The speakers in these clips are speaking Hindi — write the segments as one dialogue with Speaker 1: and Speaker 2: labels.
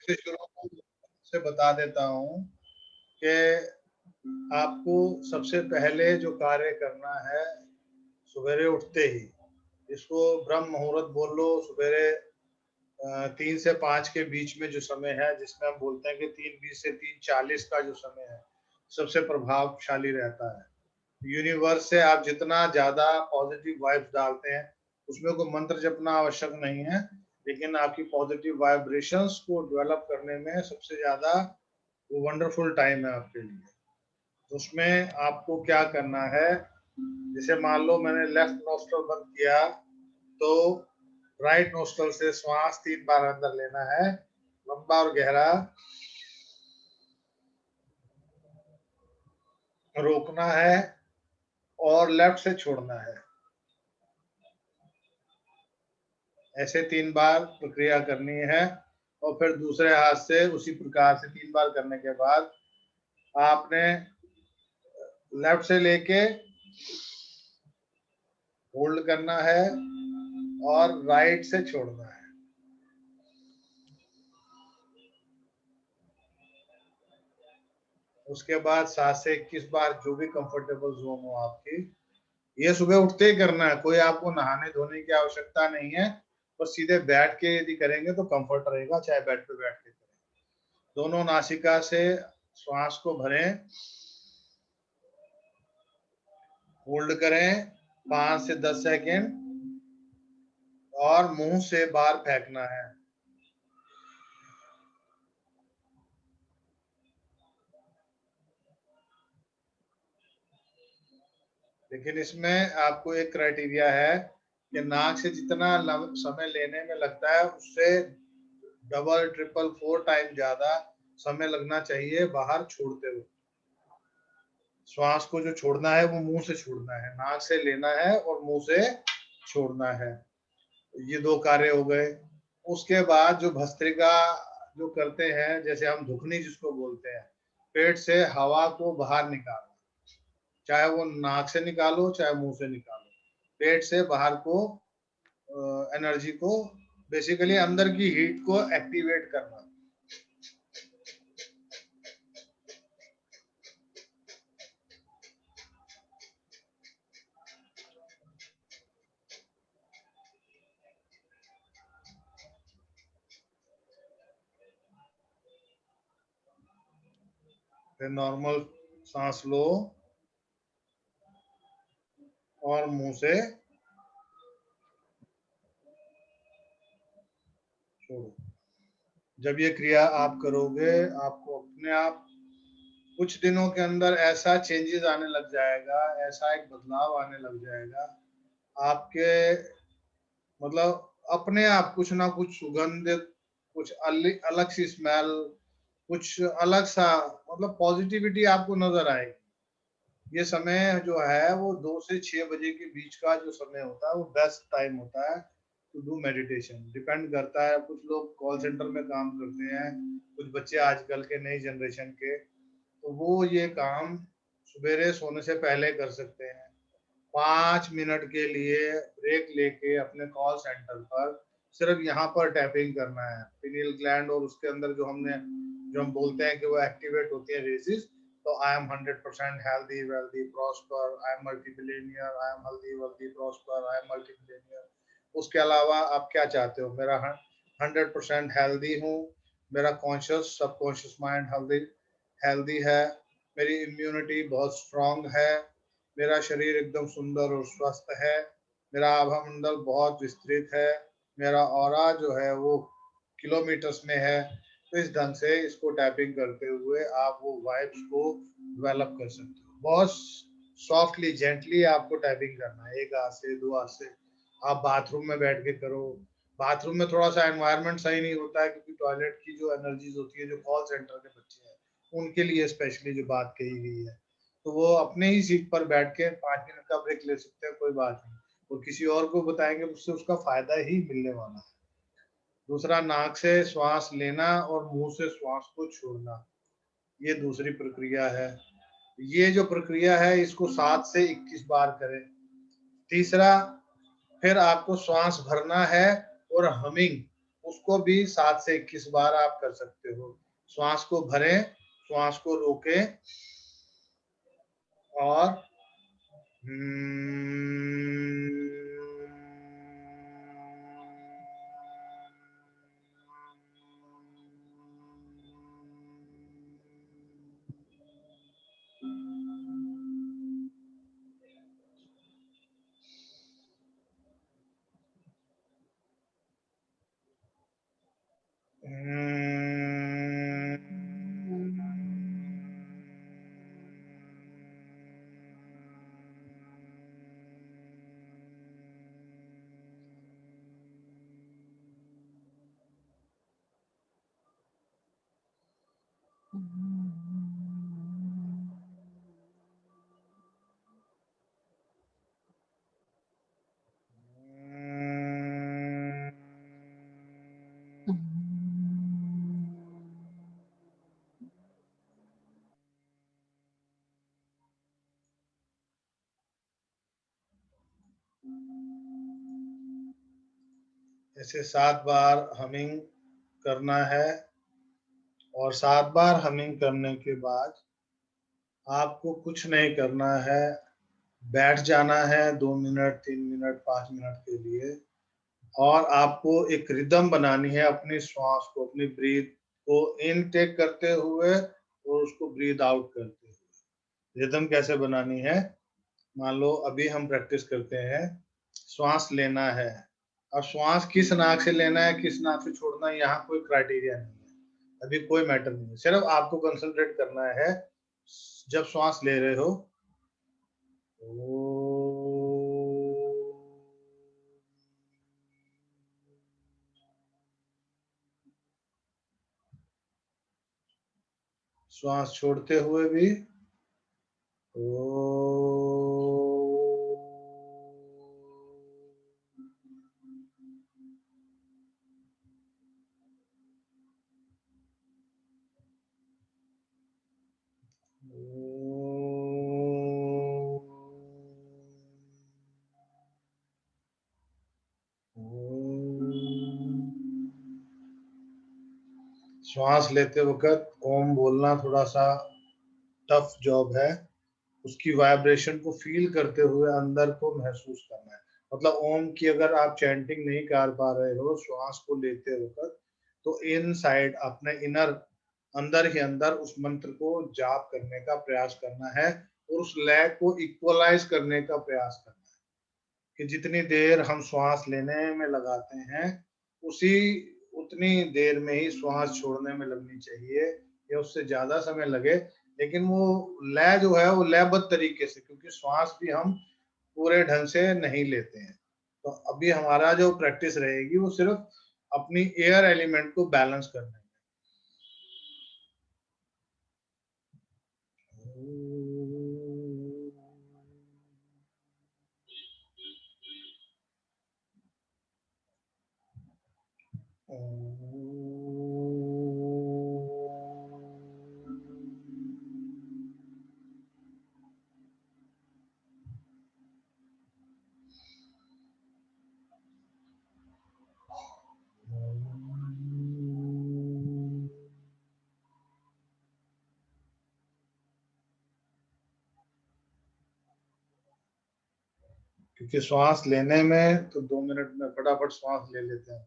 Speaker 1: से शुरू से बता देता हूँ कि आपको सबसे पहले जो कार्य करना है सवेरे उठते ही, इसको ब्रह्म मुहूर्त बोल लो, सवेरे 3 से 5 के बीच में जो समय है, जिसमें हम बोलते हैं कि 3:20 से 3:40 का जो समय है, सबसे प्रभावशाली रहता है। यूनिवर्स से आप जितना ज़्यादा पॉजिटिव वाइब्स डालते हैं, उसमें कोई मंत्र जपना आवश्यक नहीं है, लेकिन आपकी पॉजिटिव वाइब्रेशंस को डेवलप करने में सबसे ज़्यादा वो वंडरफुल टाइम है आपके लिए। तो उसमें आपको क्या करना है, जैसे मान लो मैंने लेफ्ट नोस्ट्रल बंद किया, तो राइट नोस्ट्रल से श्वास 3 बार अंदर लेना है, लंबा और गहरा, रोकना है और लेफ्ट से छोड़ना है। ऐसे 3 बार प्रक्रिया करनी है और फिर दूसरे हाथ से उसी प्रकार से 3 बार करने के बाद आपने लेफ्ट से लेके होल्ड करना है और राइट से छोड़ना है। उसके बाद 7 से 21 बार जो भी कंफर्टेबल जोन हो आपकी, ये सुबह उठते ही करना है, कोई आपको नहाने धोने की आवश्यकता नहीं है, बस सीधे बैठ के यदि करेंगे तो कंफर्ट रहेगा, चाहे बेड पे बैठ के करें। दोनों नासिका से श्वास को भरें, होल्ड करें 5 से 10 सेकेंड और मुंह से बाहर फेंकना है। लेकिन इसमें आपको एक क्राइटेरिया है कि नाक से जितना समय लेने में लगता है, उससे डबल ट्रिपल 4 टाइम ज्यादा समय लगना चाहिए बाहर छोड़ते हुए। श्वास को जो छोड़ना है वो मुंह से छोड़ना है, नाक से लेना है और मुंह से छोड़ना है। ये 2 कार्य हो गए। उसके बाद जो भस्त्रिका जो करते हैं, जैसे हम धुकनी जिसको बोलते हैं, पेट से हवा को बाहर निकालना, चाहे वो नाक से निकालो चाहे मुंह से निकालो, पेट से बाहर को एनर्जी को, बेसिकली अंदर की हीट को एक्टिवेट करना। फिर नॉर्मल सांस लो और मुंह से छोड़ो। जब ये क्रिया आप करोगे, आपको अपने आप कुछ दिनों के अंदर ऐसा चेंजेस आने लग जाएगा, ऐसा एक बदलाव आने लग जाएगा आपके, मतलब अपने आप कुछ ना कुछ सुगंध, कुछ अलग सी स्मेल, कुछ अलग सा, मतलब पॉजिटिविटी आपको नजर आएगी। ये समय जो है वो 2 से 6 बजे के बीच का जो समय होता है वो बेस्ट टाइम होता है टू डू मेडिटेशन। डिपेंड करता है, कुछ लोग कॉल सेंटर में काम करते हैं, कुछ बच्चे आजकल के नई जनरेशन के, तो वो ये काम सवेरे सोने से पहले कर सकते हैं। 5 मिनट के लिए ब्रेक लेके अपने कॉल सेंटर पर सिर्फ यहाँ पर टैपिंग करना है, पिनियल ग्लैंड, और उसके अंदर जो हम बोलते हैं कि वो एक्टिवेट होती है रेजिस। तो I am 100% healthy wealthy prosper, I am multi billionaire, I am healthy wealthy prosper, I am multi billionaire. उसके अलावा आप क्या चाहते हो, मेरा 100% हेल्दी हूँ, मेरा conscious subconscious mind healthy healthy है, मेरी इम्यूनिटी बहुत स्ट्रांग है, मेरा शरीर एकदम सुंदर और स्वस्थ है, मेरा आभा मंडल बहुत विस्तृत है, मेरा ऑरा जो है वो किलोमीटर्स में है। तो इस ढंग से इसको टैपिंग करते हुए आप वो वाइब्स को डेवलप कर सकते हो। बहुत सॉफ्टली जेंटली आपको टैपिंग करना है, एक हाथ से, 2 हाथ से। आप बाथरूम में बैठ के करो। बाथरूम में थोड़ा सा एनवायरनमेंट सही नहीं होता है, क्योंकि टॉयलेट की जो एनर्जीज होती है, जो कॉल सेंटर के बच्चे हैं उनके लिए स्पेशली जो बात कही गई है, तो वो अपने ही सीट पर बैठ के 5 मिनट का ब्रेक ले सकते हैं, कोई बात नहीं, और किसी और को बताएंगे उससे उसका फायदा ही मिलने वाला है। दूसरा, नाक से श्वास लेना और मुंह से श्वास को छोड़ना, ये दूसरी प्रक्रिया है। ये जो प्रक्रिया है इसको 7 से 21 बार करें। तीसरा, फिर आपको श्वास भरना है और हमिंग उसको भी 7 से 21 बार आप कर सकते हो। श्वास को भरें, श्वास को रोकें और ऐसे 7 बार हमिंग करना है और 7 बार हमिंग करने के बाद आपको कुछ नहीं करना है, बैठ जाना है 2 मिनट, 3 मिनट, 5 मिनट के लिए और आपको एक रिदम बनानी है अपनी श्वास को, अपनी ब्रीथ को इनटेक करते हुए और उसको ब्रीथ आउट करते हुए। रिदम कैसे बनानी है? मान लो अभी हम प्रैक्टिस करते हैं, श्वास लेना है। अब श्वास किस नाक से लेना है, किस नाक से छोड़ना है, यहाँ कोई क्राइटेरिया नहीं है, अभी कोई मैटर नहीं है। सिर्फ आपको कंसंट्रेट करना है जब श्वास ले रहे हो, श्वास छोड़ते हुए भी श्वास लेते वक्त ओम बोलना थोड़ा सा टफ जॉब है। उसकी वाइब्रेशन को फील करते हुए अंदर को महसूस करना है। मतलब ओम की अगर आप चैंटिंग नहीं कर पा रहे हो श्वास को लेते वक्त, तो इन साइड अपने इनर अंदर ही अंदर उस मंत्र को जाप करने का प्रयास करना है और उस लय को इक्वलाइज करने का प्रयास करना है कि जितनी देर हम श्वास लेने में लगाते हैं उसी उतनी देर में ही श्वास छोड़ने में लगनी चाहिए, या उससे ज्यादा समय लगे, लेकिन वो लय जो है वो लयबद्ध तरीके से, क्योंकि श्वास भी हम पूरे ढंग से नहीं लेते हैं। तो अभी हमारा जो प्रैक्टिस रहेगी वो सिर्फ अपनी एयर एलिमेंट को बैलेंस करने में। क्योंकि श्वास लेने में तो 2 मिनट में फटाफट श्वास ले लेते हैं,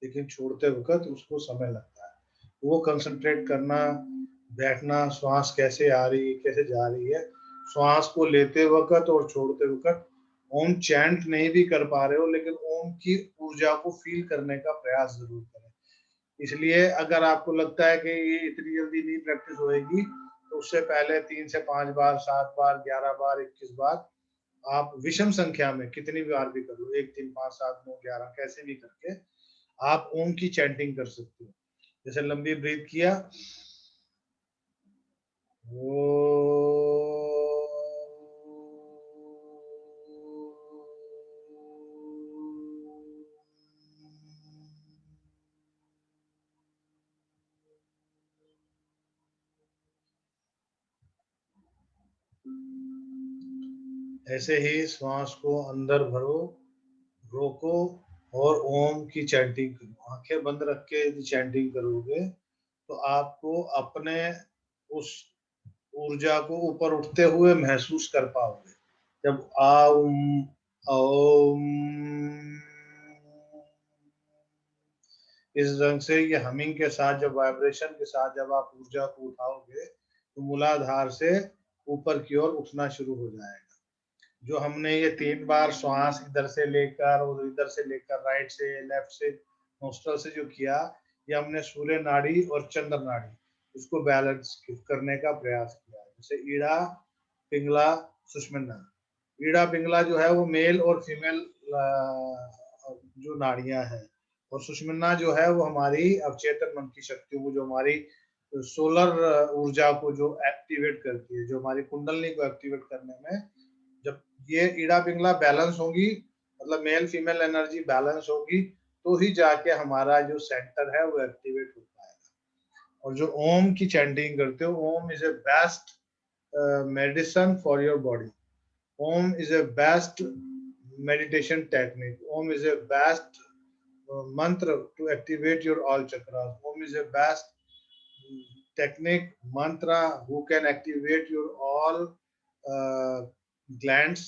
Speaker 1: लेकिन छोड़ते वक्त उसको समय लगता है। वो कंसंट्रेट करना, बैठना, श्वास कैसे आ रही है, कैसे जा रही है, श्वास को लेते वक्त और छोड़ते वक्त ओम चैंट नहीं भी कर पा रहे हो, लेकिन ओम की ऊर्जा को फील करने का प्रयास जरूर करें। इसलिए अगर आपको लगता है कि ये इतनी जल्दी नहीं प्रैक्टिस होएगी, तो उससे पहले 3 से 5 बार, 7 बार, 11 बार, 21 बार आप विषम संख्या में कितनी बार भी कर लो, 1, 3, 5, 7, 9, 11 कैसे भी करके आप ओम की चैंटिंग कर सकते हो। जैसे लंबी ब्रीथ किया, वो ऐसे ही श्वास को अंदर भरो, रोको और ओम की चैंटिंग करो। आंखें बंद रख के यदि चैंटिंग करोगे तो आपको अपने उस ऊर्जा को ऊपर उठते हुए महसूस कर पाओगे। जब आउम ओम इस ढंग से ये हमिंग के साथ, जब वाइब्रेशन के साथ जब आप ऊर्जा को उठाओगे तो मूलाधार से ऊपर की ओर उठना शुरू हो जाएगा। जो हमने ये 3 बार श्वास इधर से लेकर और इधर से लेकर, राइट से लेफ्ट से नोस्ट्रल से जो किया, ये हमने सूर्य नाड़ी और चंद्र नाड़ी इसको बैलेंस करने का प्रयास किया। जैसे ईड़ा, पिंगला, सुषुम्ना। ईड़ा पिंगला जो है वो मेल और फीमेल जो नाड़ियां हैं, और सुषुम्ना जो है वो हमारी अवचेतन मन की शक्तियों को, जो हमारी सोलर ऊर्जा को जो एक्टिवेट करती है, जो हमारी कुंडलनी को एक्टिवेट करने में, जब ये ईड़ा पिंगला बैलेंस होगी, मतलब मेल फीमेल एनर्जी बैलेंस होगी, तो ही जाके हमारा जो सेंटर है वो एक्टिवेट हो पाएगा। और जो ओम की चैंटिंग करते हो, Om is a best medicine for your body. Om is a best meditation technique. Om is a best mantra to activate your all chakras. Om is a best technique, mantra who can activate your all glands.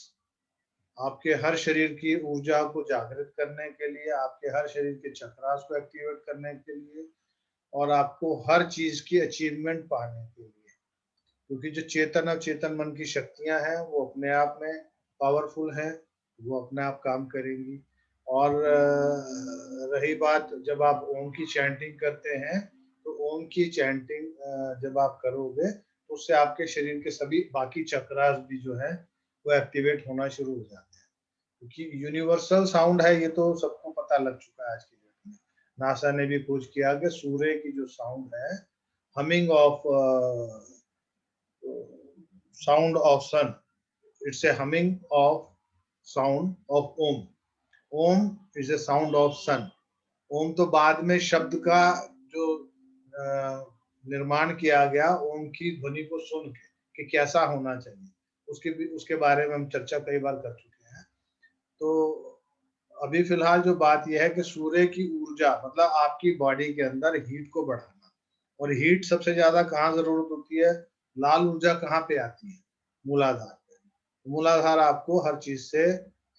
Speaker 1: आपके हर शरीर की ऊर्जा को जागृत करने के लिए, आपके हर शरीर के चक्रास को एक्टिवेट करने के लिए, और आपको हर चीज की अचीवमेंट पाने के लिए। क्योंकि जो चेतन और चेतन मन की शक्तियां हैं वो अपने आप में पावरफुल हैं, वो अपने आप काम करेंगी। और रही बात, जब आप ओम की चैंटिंग करते हैं तो ओम की चैंटिंग जब आप करोगे तो उससे आपके शरीर के सभी बाकी चक्रास भी जो है वो एक्टिवेट होना शुरू हो जाते हैं। क्योंकि यूनिवर्सल साउंड है, ये तो सबको पता लग चुका है आज की डेट में। नासा ने भी खोज किया कि सूर्य की जो साउंड है, humming of sound of sun, it's a humming of sound of om is a sound of sun। ओम तो बाद में शब्द का जो निर्माण किया गया ओम की ध्वनि को सुन के कि कैसा होना चाहिए, उसके बारे में हम चर्चा कई बार कर चुके हैं। तो अभी फिलहाल जो बात यह है कि सूर्य की ऊर्जा, मतलब आपकी बॉडी के अंदर हीट को बढ़ाना, और हीट सबसे ज्यादा कहाँ जरूरत होती है, लाल ऊर्जा कहाँ पे आती है, मूलाधार पे। मूलाधार आपको हर चीज से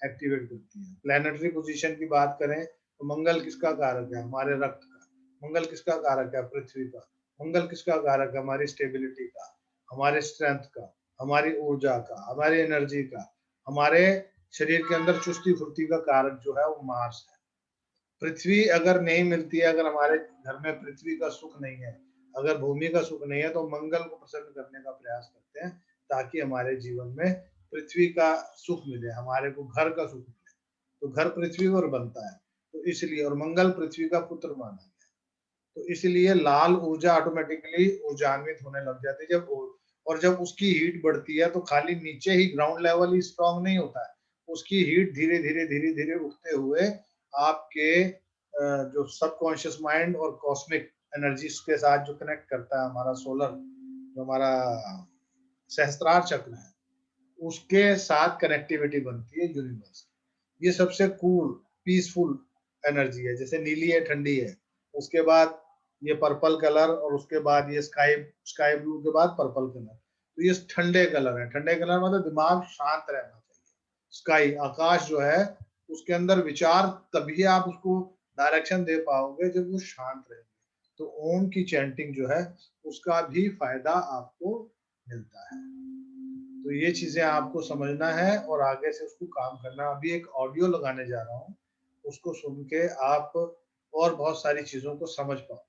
Speaker 1: एक्टिवेट करती है। प्लैनेटरी पोजीशन की बात करें तो मंगल किसका कारक है, हमारे रक्त का। मंगल किसका कारक है, पृथ्वी का। मंगल किसका कारक है, हमारी स्टेबिलिटी का, हमारे स्ट्रेंथ का, हमारी ऊर्जा का, हमारी एनर्जी का। हमारे शरीर के अंदर चुस्ती फुर्ती का कारक जो है वो मार्स है। पृथ्वी अगर नहीं मिलती है, अगर हमारे घर में पृथ्वी का सुख नहीं है, अगर भूमि का सुख नहीं है, तो मंगल को प्रसन्न करने का प्रयास करते हैं ताकि हमारे जीवन में पृथ्वी का सुख मिले, हमारे को घर का सुख मिले। तो घर पृथ्वी पर बनता है, तो इसलिए, और मंगल पृथ्वी का पुत्र माना गया, तो इसलिए लाल ऊर्जा ऑटोमेटिकली ऊर्जान्वित होने लग जाती है। और जब उसकी हीट बढ़ती है तो खाली नीचे ही ग्राउंड लेवल ही स्ट्रांग नहीं होता है, उसकी हीट धीरे धीरे धीरे धीरे उठते हुए आपके जो सबकॉन्शियस माइंड और कॉस्मिक एनर्जी के साथ जो कनेक्ट करता है हमारा सोलर, जो हमारा सहस्त्रार चक्र है, उसके साथ कनेक्टिविटी बनती है यूनिवर्स। ये सबसे कूल पीसफुल एनर्जी है। जैसे नीली है, ठंडी है, उसके बाद ये पर्पल कलर, और उसके बाद ये स्काई ब्लू के बाद पर्पल कलर, तो ये ठंडे कलर है। ठंडे कलर मतलब दिमाग शांत रहना चाहिए। स्काई आकाश जो है, उसके अंदर विचार, तभी आप उसको डायरेक्शन दे पाओगे जब वो शांत रहेंगे। तो ओम की चैंटिंग जो है उसका भी फायदा आपको मिलता है। तो ये चीजें आपको समझना है और आगे से उसको काम करना। अभी एक ऑडियो लगाने जा रहा हूँ, उसको सुन के आप और बहुत सारी चीजों को समझ पाओ।